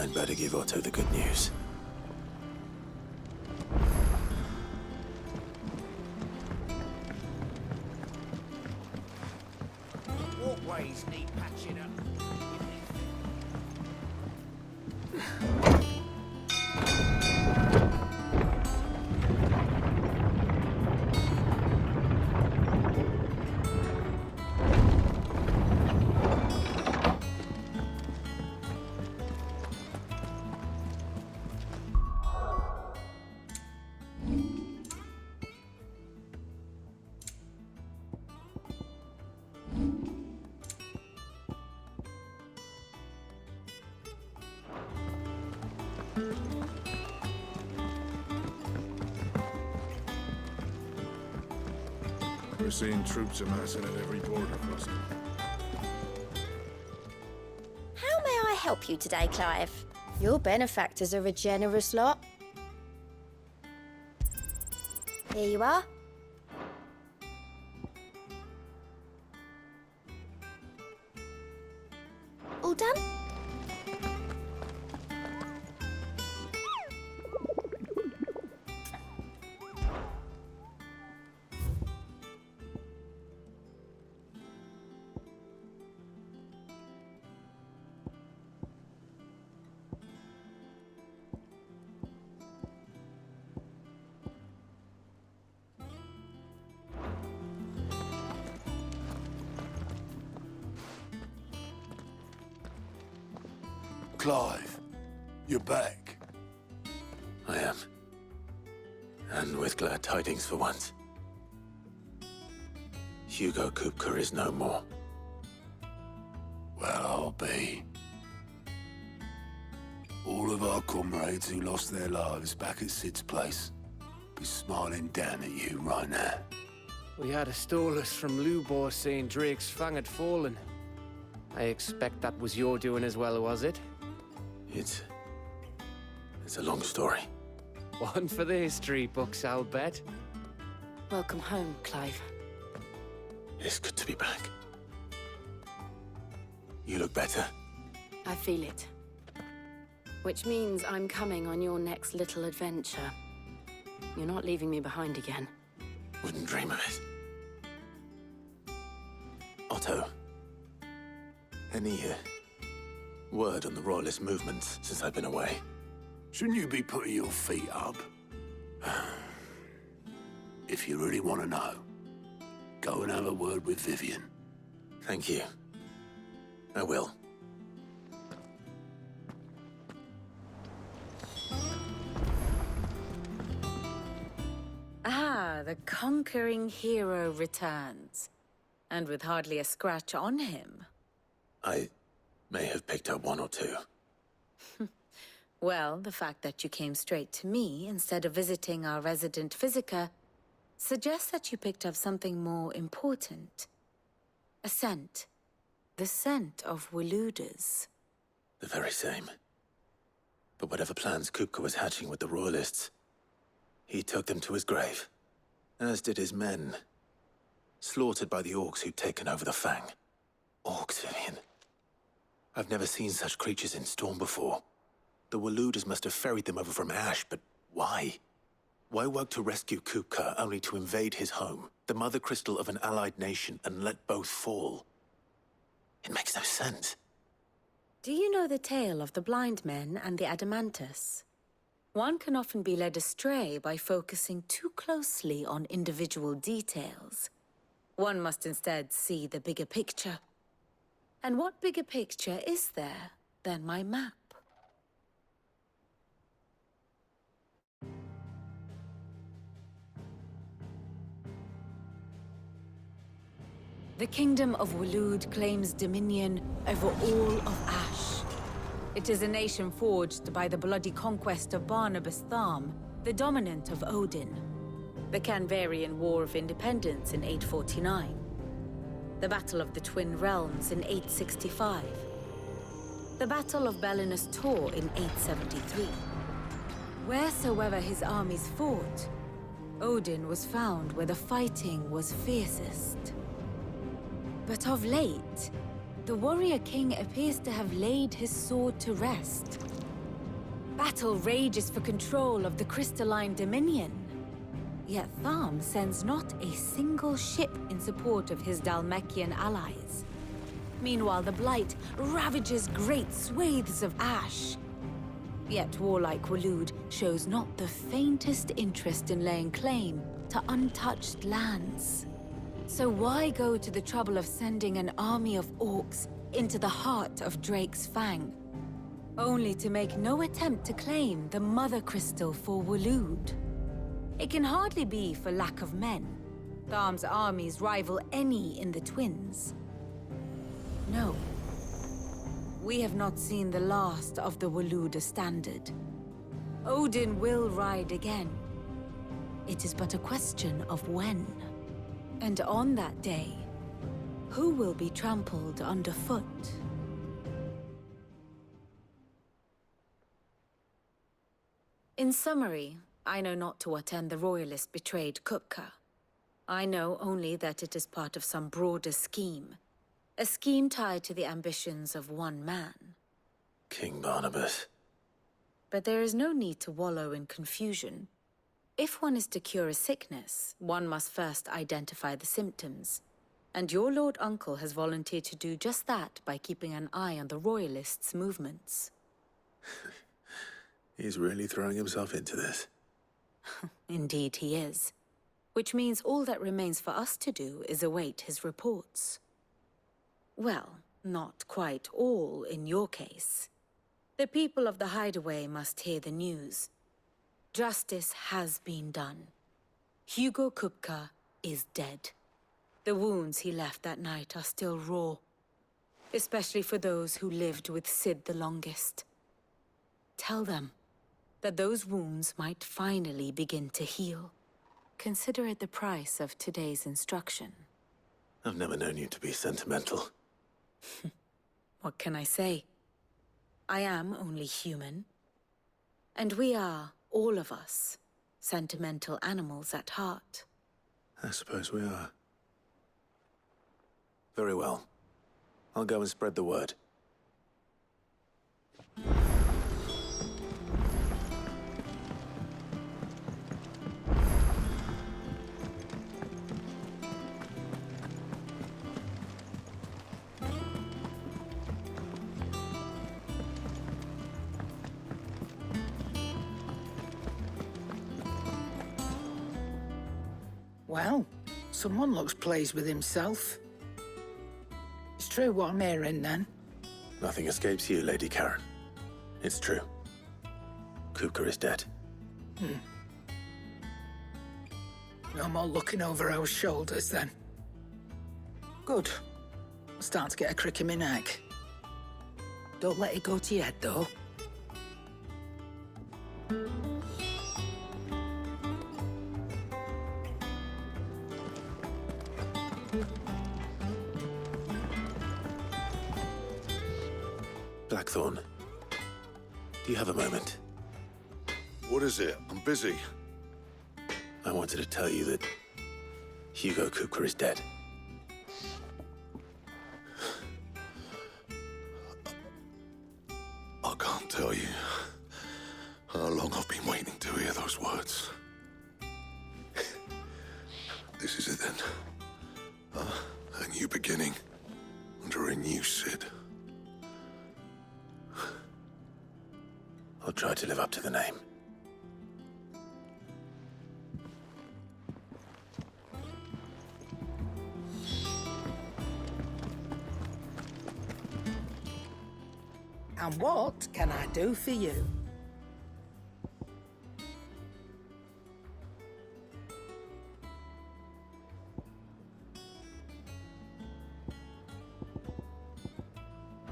I'd better give Otto the good news. Walkways need patching up. We're seeing troops amassing at every border crossing. How may I help you today, Clive? Your benefactors are a generous lot. Here you are. All done? Clive, you're back. I am. And with glad tidings for once. Hugo Kupka is no more. Well, I'll be. All of our comrades who lost their lives back at Sid's place be smiling down at you right now. We had a stolus from Lubor saying Drake's fang had fallen. I expect that was your doing as well, was it? It's a long story. One for the history books, I'll bet. Welcome home, Clive. It's good to be back. You look better. I feel it. Which means I'm coming on your next little adventure. You're not leaving me behind again. Wouldn't dream of it. Otto. Any word on the Royalist movements since I've been away? Shouldn't you be putting your feet up? If you really want to know, go and have a word with Vivian. Thank you. I will. Ah, the conquering hero returns. And with hardly a scratch on him. I may have picked up one or two. Well, the fact that you came straight to me instead of visiting our resident physiker suggests that you picked up something more important. A scent. The scent of Waludas. The very same. But whatever plans Kupka was hatching with the Royalists, he took them to his grave. As did his men. Slaughtered by the orcs who'd taken over the Fang. Orcs, Vivian. I've never seen such creatures in Storm before. The Waludas must have ferried them over from Ash, but why? Why work to rescue Kupka only to invade his home, the mother crystal of an allied nation, and let both fall? It makes no sense. Do you know the tale of the blind men and the Adamantus? One can often be led astray by focusing too closely on individual details. One must instead see the bigger picture. And what bigger picture is there than my map? The Kingdom of Waloed claims dominion over all of Ash. It is a nation forged by the bloody conquest of Barnabas Tharm, the dominant of Odin. The Canvarian War of Independence in 849. The Battle of the Twin Realms in 865. The Battle of Belinus Tor in 873. Wheresoever his armies fought, Odin was found where the fighting was fiercest. But of late, the warrior king appears to have laid his sword to rest. Battle rages for control of the crystalline dominion. Yet Tharm sends not a single ship in support of his Dhalmekian allies. Meanwhile, the Blight ravages great swathes of ash. Yet warlike Waloed shows not the faintest interest in laying claim to untouched lands. So why go to the trouble of sending an army of orcs into the heart of Drake's Fang, only to make no attempt to claim the Mother Crystal for Waloed? It can hardly be for lack of men. Tharm's armies rival any in the Twins. No. We have not seen the last of the Waloed Standard. Odin will ride again. It is but a question of when. And on that day, who will be trampled underfoot? In summary, I know not to what end the Royalists betrayed Kupka. I know only that it is part of some broader scheme. A scheme tied to the ambitions of one man. King Barnabas. But there is no need to wallow in confusion. If one is to cure a sickness, one must first identify the symptoms. And your Lord Uncle has volunteered to do just that by keeping an eye on the Royalists' movements. He's really throwing himself into this. Indeed he is. Which means all that remains for us to do is await his reports. Well, not quite all in your case. The people of the Hideaway must hear the news. Justice has been done. Hugo Kupka is dead. The wounds he left that night are still raw, especially for those who lived with Sid the longest. Tell them that those wounds might finally begin to heal. Consider it the price of today's instruction. I've never known you to be sentimental. What can I say? I am only human. And we are, all of us, sentimental animals at heart. I suppose we are. Very well. I'll go and spread the word. Well, someone looks pleased with himself. It's true what I'm hearing, then. Nothing escapes you, Lady Karen. It's true. Kupka is dead. No more looking over our shoulders, then. Good. I'm starting to get a crick in my neck. Don't let it go to your head, though. Blackthorn, do you have a moment? What is it? I'm busy. I wanted to tell you that Hugo Kupka is dead. I can't tell you how long I've been waiting to hear those words. This is it then. A new beginning under a new Sid. I'll try to live up to the name. And what can I do for you?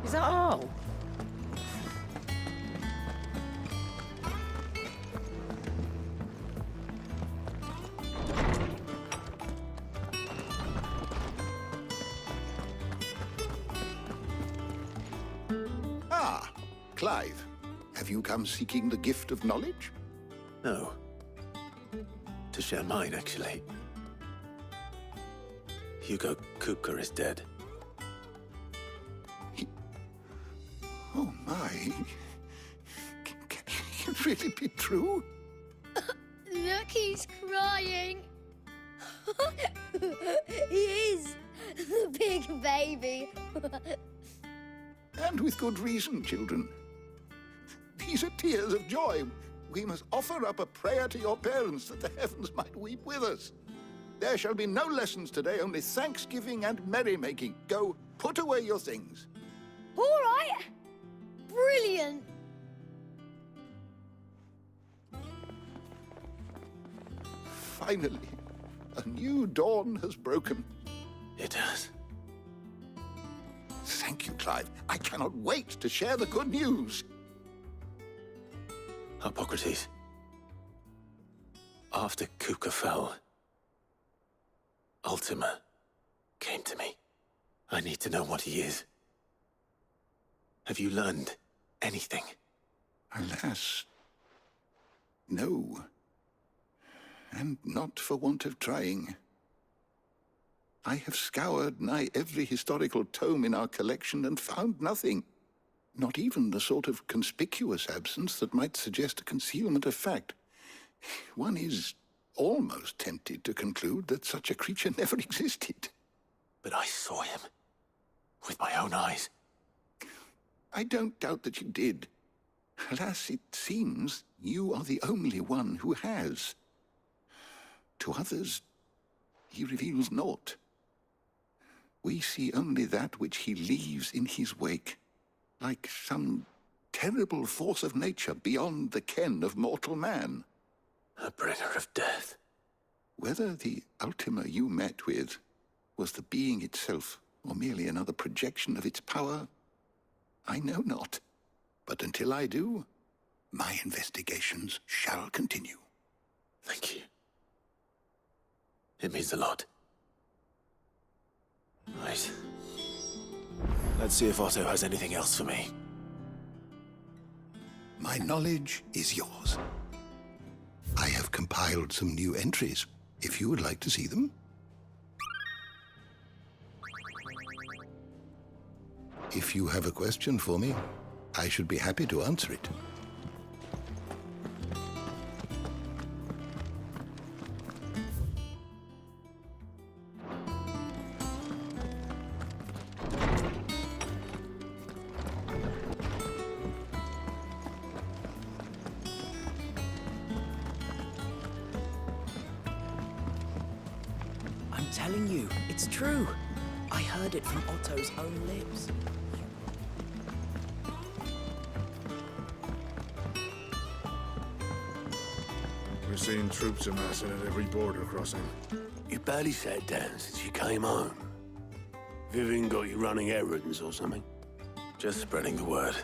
Is that all? Ah, Clive. Have you come seeking the gift of knowledge? No. To share mine, actually. Hugo Kupka is dead. Oh, my. it really be true? Look, he's crying. He is. The big baby. And with good reason, children. These are tears of joy. We must offer up a prayer to your parents that the heavens might weep with us. There shall be no lessons today, only thanksgiving and merrymaking. Go, put away your things. All right. Brilliant. Finally, a new dawn has broken. It has. Thank you, Clive. I cannot wait to share the good news. Hippocrates. After Kupka fell, Ultima came to me. I need to know what he is. Have you learned anything? Alas, no. And not for want of trying. I have scoured nigh every historical tome in our collection and found nothing. Not even the sort of conspicuous absence that might suggest a concealment of fact. One is almost tempted to conclude that such a creature never existed. But I saw him. With my own eyes. I don't doubt that you did. Alas, it seems you are the only one who has. To others, he reveals naught. We see only that which he leaves in his wake, like some terrible force of nature beyond the ken of mortal man. A bringer of death. Whether the Ultima you met with was the being itself, or merely another projection of its power, I know not. But until I do, my investigations shall continue. Thank you. It means a lot. Right. Let's see if Otto has anything else for me. My knowledge is yours. I have compiled some new entries, if you would like to see them. If you have a question for me, I should be happy to answer it. I'm telling you, it's true. I heard it from Otto's own lips. We're seeing troops amassing at every border crossing. You barely sat down since you came home. Vivian got you running errands or something? Just spreading the word.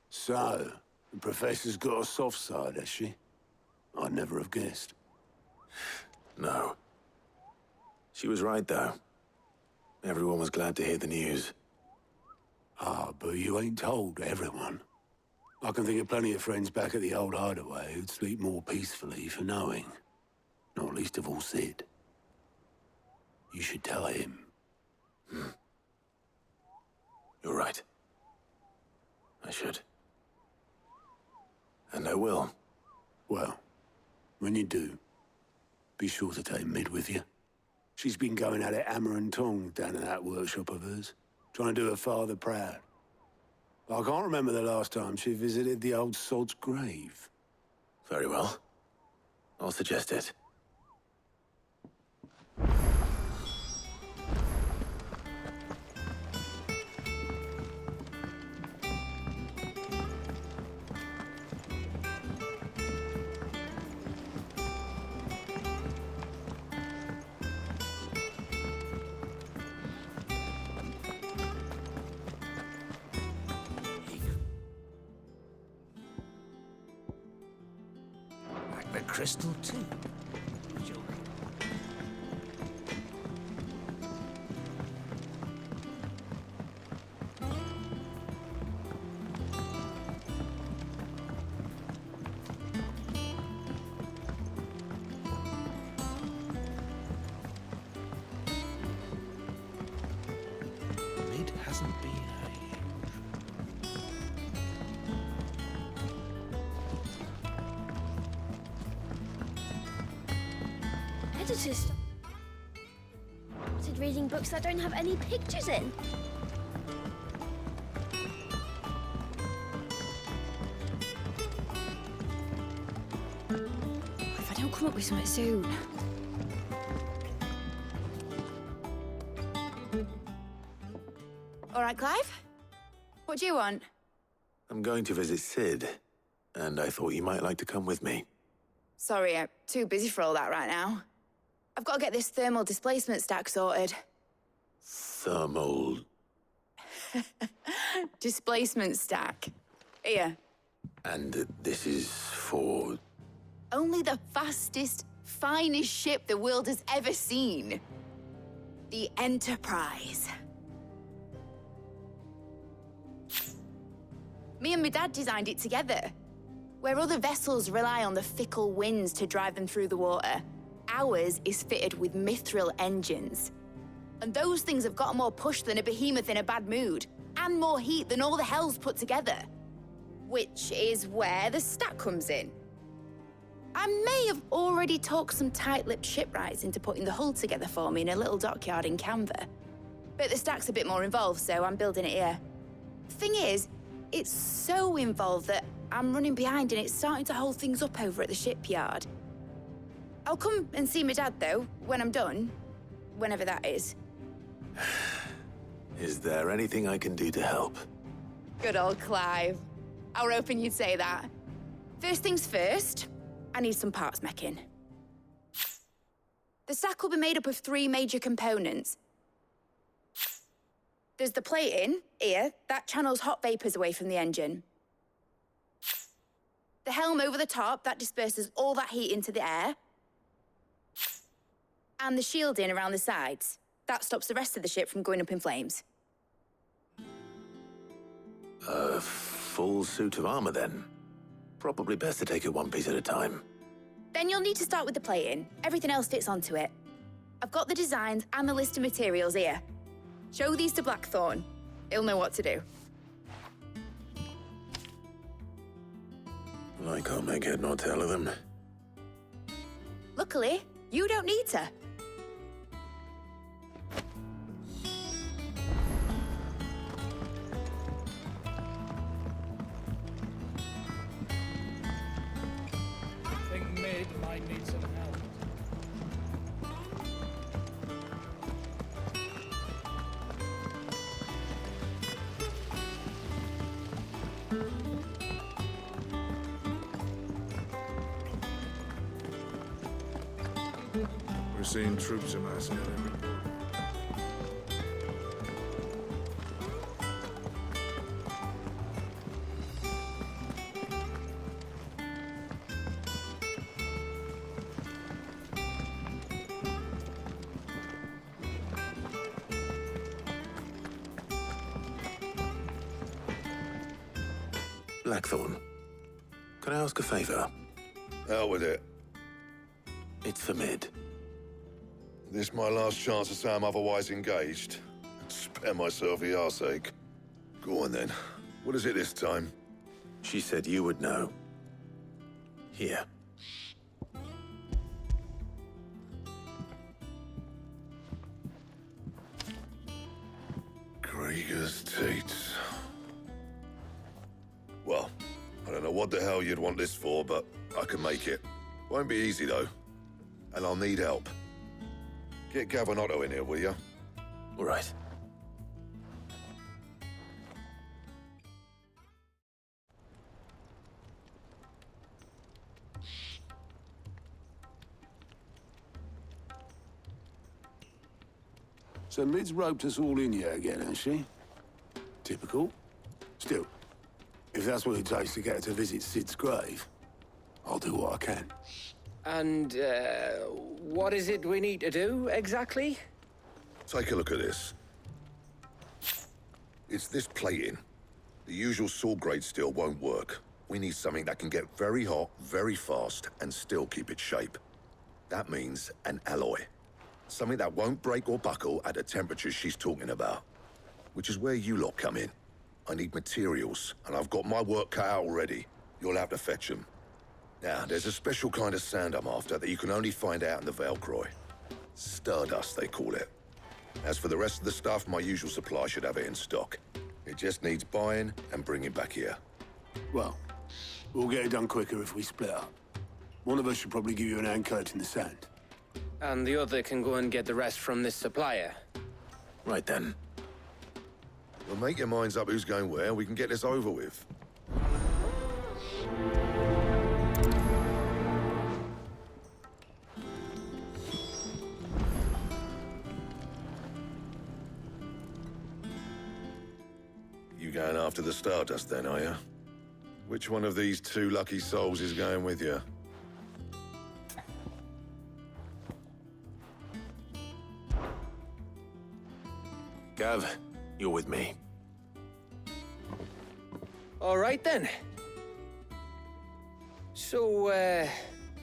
So, the Professor's got a soft side, has she? I'd never have guessed. No. She was right, though. Everyone was glad to hear the news. Ah, but you ain't told everyone. I can think of plenty of friends back at the old hideaway who'd sleep more peacefully for knowing. Not least of all Sid. You should tell him. You're right. I should. And I will. Well, when you do, be sure to take Mid with you. She's been going at it hammer and tongs down in that workshop of hers, trying to do her father proud. I can't remember the last time she visited the old sod's grave. Very well. I'll suggest it. Like the crystal too. Predators started reading books that don't have any pictures in. If I don't come up with something soon. All right, Clive? What do you want? I'm going to visit Sid, and I thought you might like to come with me. Sorry, I'm too busy for all that right now. I've got to get this thermal displacement stack sorted. Thermal... Displacement stack. Here. And this is for... Only the fastest, finest ship the world has ever seen. The Enterprise. Me and my dad designed it together. Where other vessels rely on the fickle winds to drive them through the water, ours is fitted with mithril engines. And those things have got more push than a behemoth in a bad mood, and more heat than all the hells put together. Which is where the stack comes in. I may have already talked some tight-lipped shipwrights into putting the hull together for me in a little dockyard in Canva. But the stack's a bit more involved, so I'm building it here. Thing is, it's so involved that I'm running behind and it's starting to hold things up over at the shipyard. I'll come and see my dad, though, when I'm done. Whenever that is. Is there anything I can do to help? Good old Clive. I were hoping you'd say that. First things first, I need some parts making. The stack will be made up of 3 major components. There's the plating, here, that channels hot vapors away from the engine. The helm over the top, that disperses all that heat into the air. And the shielding around the sides. That stops the rest of the ship from going up in flames. A full suit of armor, then? Probably best to take it one piece at a time. Then you'll need to start with the plating. Everything else fits onto it. I've got the designs and the list of materials here. Show these to Blackthorn. He'll know what to do. I can't make head nor tail of them. Luckily, you don't need to. Think mid might need some help. We're seeing troops amassing at every port. Blackthorn, can I ask a favor? Hell with it. It's for Mid. This my last chance to say I'm otherwise engaged. Spare myself the arseache. Go on then. What is it this time? She said you would know. Here. Krieger's teats. Well, I don't know what the hell you'd want this for, but I can make it. Won't be easy, though. And I'll need help. Get Gavin-Otto in here, will you? All right. So Mid's roped us all in here again, hasn't she? Typical. Still, if that's what it takes to get her to visit Sid's grave, I'll do what I can. And, what is it we need to do, exactly? Take a look at this. It's this plating. The usual sword-grade steel won't work. We need something that can get very hot, very fast, and still keep its shape. That means an alloy. Something that won't break or buckle at the temperatures she's talking about. Which is where you lot come in. I need materials, and I've got my work cut out already. You'll have to fetch them. Now, there's a special kind of sand I'm after that you can only find out in the Velcroy. Stardust, they call it. As for the rest of the stuff, my usual supply should have it in stock. It just needs buying and bringing back here. Well, we'll get it done quicker if we split up. One of us should probably give you an hand collecting the sand. And the other can go and get the rest from this supplier. Right then. Well, make your minds up who's going where, and we can get this over with. You going after the Stardust then, are you? Which one of these two lucky souls is going with you? Gav, you're with me. All right then. So,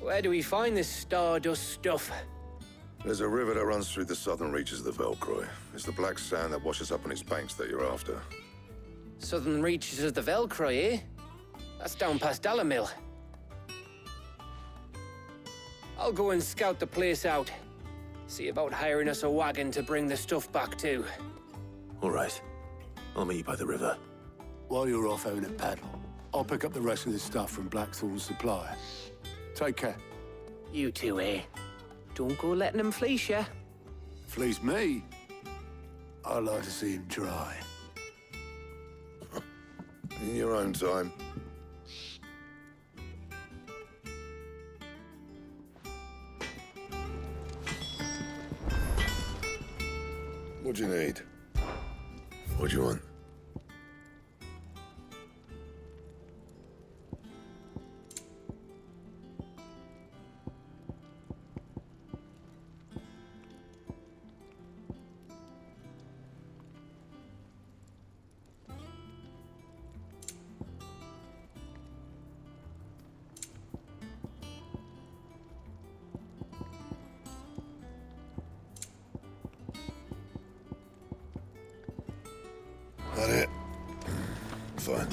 where do we find this Stardust stuff? There's a river that runs through the southern reaches of the Velcroy. It's the black sand that washes up on its banks that you're after. Southern reaches of the Velcroy, eh? That's down past Alamil. I'll go and scout the place out. See about hiring us a wagon to bring the stuff back to. All right. I'll meet you by the river. While you're off having a paddle, I'll pick up the rest of the stuff from Blackthorn's supplier. Take care. You two, eh? Don't go letting him fleece ya. Fleece me? I'd like to see him try. In your own time. What do you need? What do you want? That it? Fine.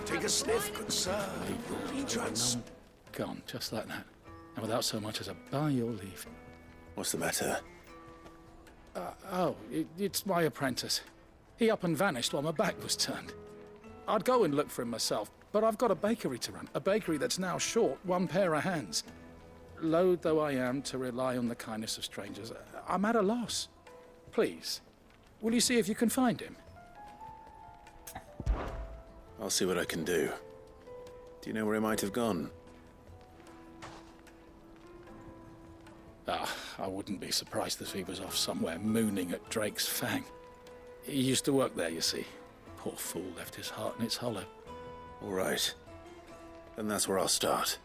Take a sniff, good sir. Entrance. Gone, just like that. And without so much as a by your leave. What's the matter? It's my apprentice. He up and vanished while my back was turned. I'd go and look for him myself, but I've got a bakery to run. A bakery that's now short one pair of hands. Loath though I am to rely on the kindness of strangers, I'm at a loss. Please, will you see if you can find him? I'll see what I can do. Do you know where he might have gone? I wouldn't be surprised if he was off somewhere mooning at Drake's Fang. He used to work there, you see. Poor fool left his heart in its hollow. All right. Then that's where I'll start.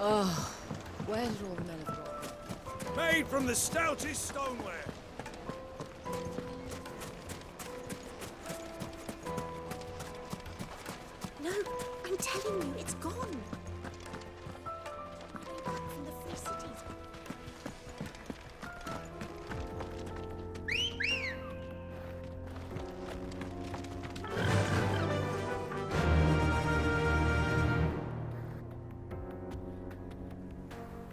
Oh, where did all the men have gone? Made from the stoutest stoneware. No, I'm telling you,